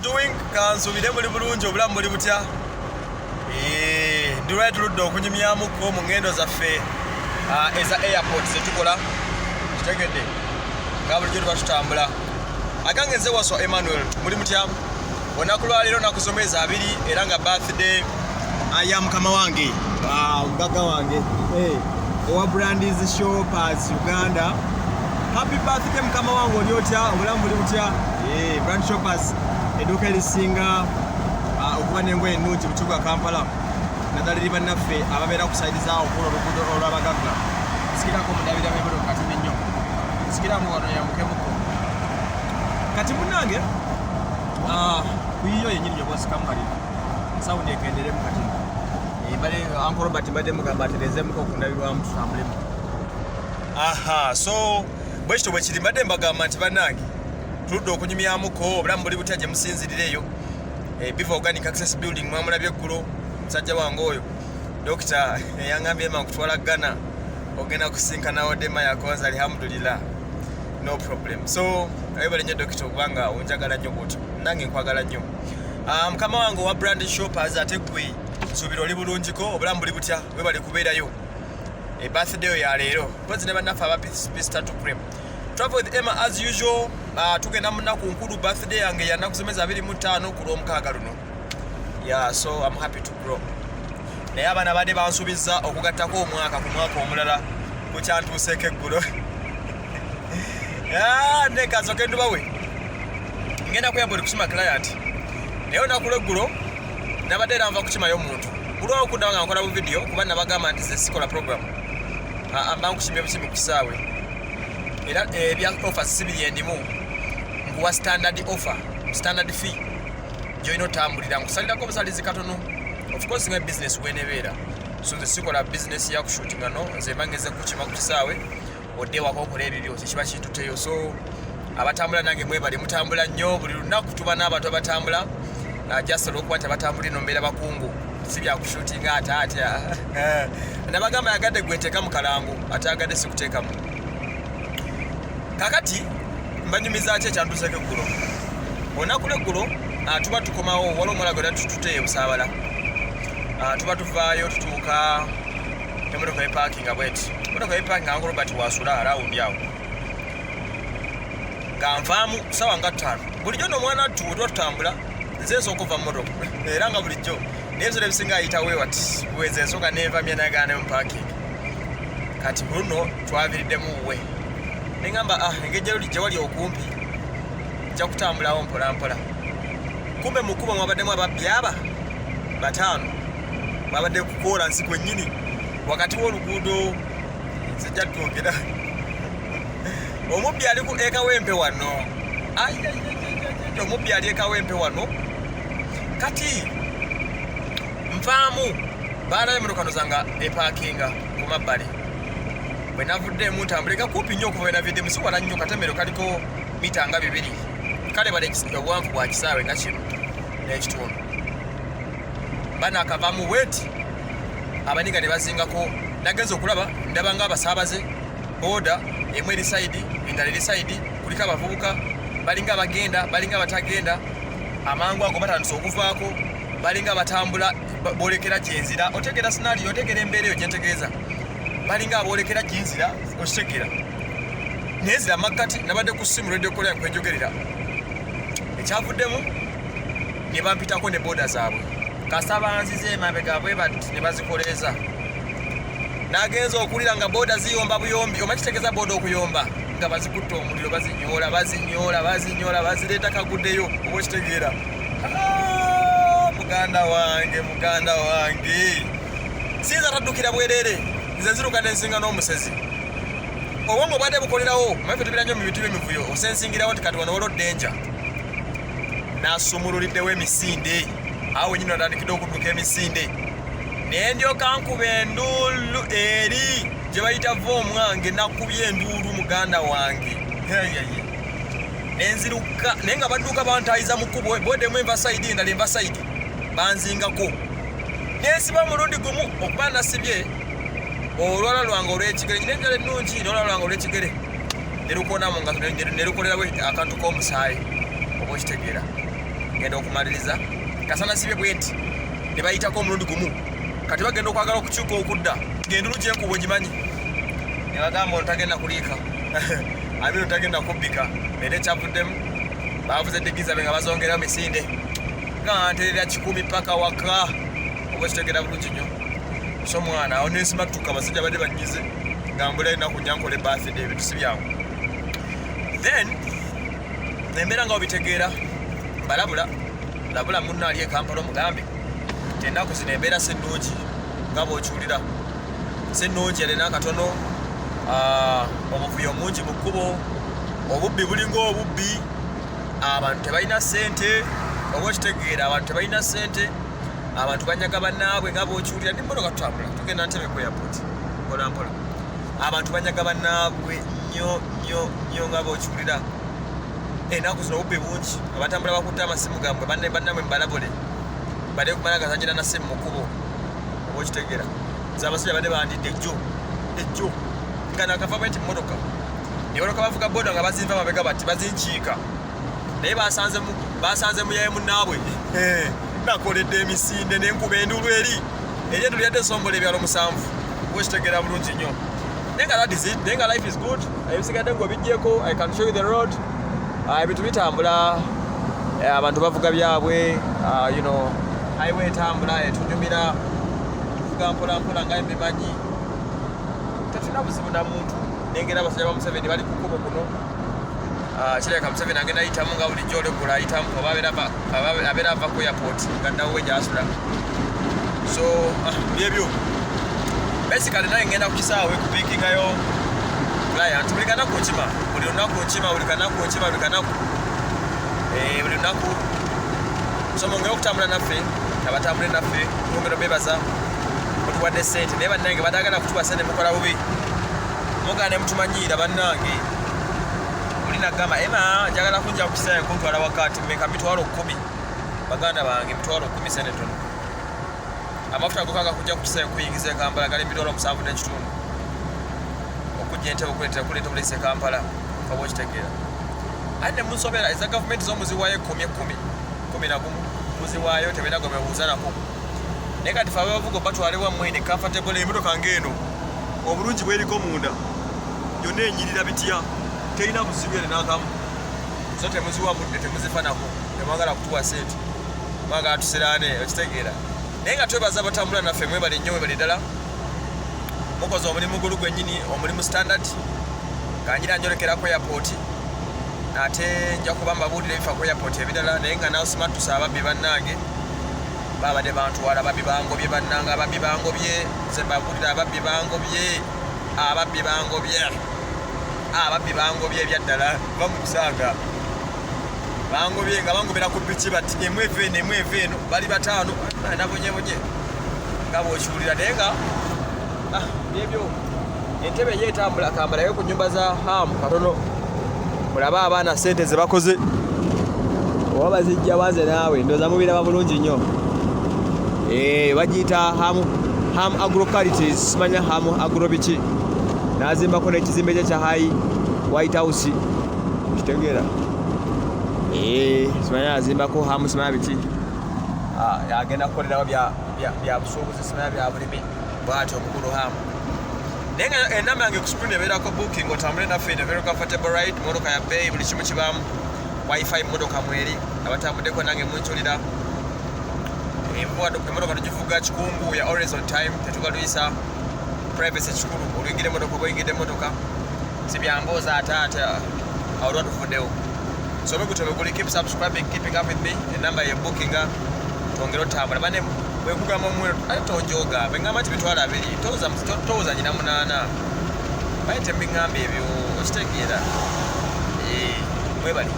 doing? Kansubire muri bulungi obulamu muri butya? Ndulwa tuludde okunyumyamuko mu ngendo zaffe eza airport zetukola kitegedde nga bulijjo tuba tutambula. Agange nze Waswa Emmanuel muri mutya? Olunaku lwa leero nakusomeza abiri era nga birthday ya mukama wange mugagga wange owa Brandies Shoppers Uganda. Happy birthday mukama wange, oli otya? Obulamu buli butya? Brandies Shoppers edduuka erisinga okuba n'engoye ennungi mu kibuga Kampala. Naddala eri bannaffe ababeera ku sayidi zaawo okukola oluguudo olw'abagagga. Sikirako mudabiramu emmotoka kati nnyo, sikiramu wano yambukemuko. Kati munnange kuyiyo yennyini gy'obwasikamu kali sawundi ekenderemu kati bale Uncle Robert mbadde mugamba atereezemuko okundabirwamu tutambulemu. So bwe kityo bwe kiri mbadde mbagamba nti bannange tuludde okunyumyamuko obulamu buli butya gye musinzirireeyo. Biva Organic Access Building mwamulabye eggulo musajja wange oyo dokita yangambye kutwala Ghana ogenda kusinkanawo Dema yakoza alhamdulillah, no problem. So ayebale nnyo dokita okubanga onjagala nnyo bwotyo, nange nkwagala nnyo. Mukama wange owa Brandies Shoppers ate ggwe nsuubira oli bulungiko, obulamu buli butya, webale kubeerayo. Birthday ya leero pozi ne bannaffe aba Peace Tattoo Cream. Travel with Emma as usual. Tugenda mu nnaku nkulu, birthday yange ya nnaku zomeza 25 ku Lwomukaaga luno. So I'm happy to grow. Naye abaana badde bansuubizza okugattako omwaka ku mwaka omulala kukyantuuseeko eggulo. Nekazoke ndubawe ngenda kuyamba okusima client naye olunaku lw'eggulo nabadde era nva kukimayo omuntu bulwa okuddawa nga nkola bu video kuba nabagamba nti ze sikola program mba nkusimya busimu ku kisaawe era ebya offers sibiri endimu nkuwa standard offer, standard fee gy'olina otambulira, nkusalirako obusalizi katono. Of course nga business wenebeera, so nze sikola business ya kushutinga no, nze mba ngeze kukima ku kisaawe odde wako okola ebibyo kiba kintuteyo. So abatambula nange mwebale mutambula nnyo, buli lunaku tuba n'abantu abatambula just olw'okuba nti abatambula eno mbeera bakungu si bya kushutinga ate atya. Nabagamba yagadde gweteeka mu kalango ate yagadde sikuteekamu. Kakati mbanyumiza ki ekyantuuseeko eggulo? Olunaku lw'eggulo tuba tukomawo waliwo omulago era tutute Busaabala. Tuba tuvaayo tutuuka emmotoka y'epaakinga bweti. Emmotoka y'epaakinga Uncle Robert wasula alawundi awo nga nvaamu sawa nga 5. Bulijjo n'omwana tuba tutambula nze nsooka okuva mu mmotoka era nga bulijjo naye ebisolo ebisinga ayitawo ewati weze ensooka neevamya nayagala ne mu paakingi. Kati buluno twaviiriddemu wuwe neŋŋamba engeri gye wali okumpi nja kutambulawo mpola mpola. Kumbe mu kkubo mwabaddemu ababbi aba 5 babadde kukoola nsi kwennyini wakati w'oluguudo nzijja twogera. Omubbi ali ku ekawempe wano, omubbi ali ekawempe wano. Kati nvaamu baalayo emmotoka zanga epaakinga ku mabbali. Bwe navuddemu ntambulika kumpi nnyo okuva we naviddemu, si wala nnyo, katemero kaliko mita nga 2. Kale bale obuwanvu bwa kisaawe nga kino n'ekitundu. Bano akavaamu weti abaniga ne bazingako. Nagenza okulaba ndaba nga abasaabaze boda emu eri sayidi endala eri sayidi, kuliko abavubuka balinga abagenda balinga abatagenda, amangu ago batandise okuvaako, balinga abatambula boolekera gyenzira. Otegera sinaliyo, otegera embeera eyo gyentegeeza, balinga aboolekera gyenzira okitegera. Nezira makkati nabadde ku ssimu radio kola kwenjogerera, ekyavuddemu ne bampitako ne boda zaabwe kasita banzize emabega bwe bati ne bazikoleeza. Nagenza okulira nga boda ziyomba buyombi, omakitegeeza boda okuyomba nga bazikutta omuliro, bazinyola bazireeta kaguddeyo oba okitegeera. Muganda wange sinza taddukira bwereere, nze nziruka nensinga n'omusezi. Obwongo bwadde bukolerawo maife tubira nnyo mu bintu by'emivuyo, osensingirawo nti kati wano waliwo denja. Nasumululiddewo emisinde awo wenyini natandikidde okudduka emisinde naye ndyoka nkuba enduulu eri gye bayita va omwange. Nakubye enduulu muganda wange nenziruka naye nga badduuka bantayiza mu kkubo, boddemu enva sayidi endala enva sayidi banzingako. Nensiba mulundi gumu okuba nasibye olwala lwange olw'ekigere, nyina enjala ennungi n'olwala lwange olw'ekigere ne lukonamu nga ne lukolerawo akantu k'omusaayi oba okitegeera. ngenda okumaliriza kasana sibye bwenti ne bayitako omulundi gumu kati bagenda okwagala okukyuka okudda genda olugye enkubo gimanyi ne bagamba ontagenda kuliika abiri ontagenda kubbika ere kyavuddemu bavuze eddigiza be nga bazongeraho misinde nga nterera 10 paka waka oba kitegera bulungi nnyo so mwana awo nesimattuka abasajja badde banyize nga mbula ennaku nyankole birthday ebintu si byangu then nembeera nga obitegeera labula munno ali e Kampala omugambe ennaku zino embeera si nnungi nga bw'okiwulira si nnungi erina akatono obuvuyo mungi mu kkubo obubbi bulinga obubbi abantu tebalina ssente oba okitegeera abantu tebalina ssente abantu banyaga bannaabwe nga bw'okiwulira nimmotoka tutambula tugenda Ntebe ku airport mpolampola abantu banyaga bannaabwe nnyo nga bw'okiwulira ennaku zino obubbi bungi abatambula bakutte amasimu gambwe bannamwe mubalabule badde kumalagazanyira na ssimu mu kkubo oba okitegeera z'abasajja badde bandidde ejjo nga nakavamenti mmotoka nebaloka bavuga boda nga bazinva mabega bati bazinkiika naye basanze muyaye munnaabwe nakoledde emisinde n'enkuba endulu eri eryendu lyadde esombole ebyalo 7 bwekitegeera bulungi nnyo naye nga that is it naye nga life is good ebisigadde ng'obijjeko I can show you the road ebintu bitambula abantu bavuga byabwe highway etambula etunyumira tuvuga mpolampola nga mbimanyi tetulina buzibu na muntu nengera abasajja ba Museveni bali ku kkubo kuno kireka Museveni agenda ayitamu nga bulijjo oleggula ayitamu oba abeera ava ku airport gandawo gyasula so byebyo basically naye ngenda ku kisaawe kupiikingayo client buli kanaku nkima buli lunaku so mwongere okutambula naffe abatambule naffe mwongere bebaza mutuwadde ssente naye bannange batagala kutuwa ssente mukola bubi mugana ne mutumanyiira bannange mulina gamba njagala kunja ku kisaawe kuntwala wakati mmeka 10,000 baganda bange 10,000 ssente tono amafuta gokaga kujja ku kisaawe kuyingiza e Kampala gali 7 n'ekitundu okujja Entebbe okuleeta buleese Kampala oba okitegeera ate munsobera eza gavumenti z'omuziwaayo 10 muziwaayo tebeera gwe bebuuza nako naye kati fe abavuga batwale wammwe ne comfortable emmotoka ng'eno obulungi bweriko munda yonna enyirira bitya terina buzibu ere n'akamu so temuziwabudde temuzifanako temwagala kutuwa ssente mwagala tuseraane okitegeera naye nga twebaza abatambula naffe mwebale nnyo mwebale ddala mukoze omulimu gulu gwennyini omulimu standard kanjira njolekera ku airport ate nja kuba mbabuulira ebifa ku airport ebirala naye nga nawe simatusa ababbi bannange babadde bantwala ababbi bangobye bannange ababbi bangobye nze mbabuulira ababbi bangobye ebyaddala ba mu kusanga bangobye nga bangobera ku biki bati emweve eno bali 5 nabonyebonye nga bw'okiwulira naye nga byebyo Entebbe yeetambula Kampala ku nnyumba za hamu katono mulaba abaana ssente ze bakoze oba bazijja wanze naawe ndooza mubiraba bulungi nnyo bagiyita ham agrocarities simanya ham agro biki nazimbako n'ekizimbe kye kya White House kitegeera simanya azimbako hamu simanya biki agenda kukolerawo bya busuubuzi simanya bya bulimi bwati omukulu hamu naye nga enamba yange ku screen ebeerako booking otambule naffe in a very comfortable ride motoka ya bbeeyi buli kimu kibaamu wifi motoka mweri abatambuddeko nange munkyulira emotoka tugivuga kikungu ya always on time tetubalwisa privacy kikulu oluyingire motoka oba oyingidde motoka sibyambooza ate awolwa tuvuddewo so begutebeguli keep subscribing keeping up with me enamba ye bookinga twongere otambula bane bwekugamba mwe tonjoga bengamba nti 2 tooza nyina 8 bayite mbingamba ebyo okitegeera mwebali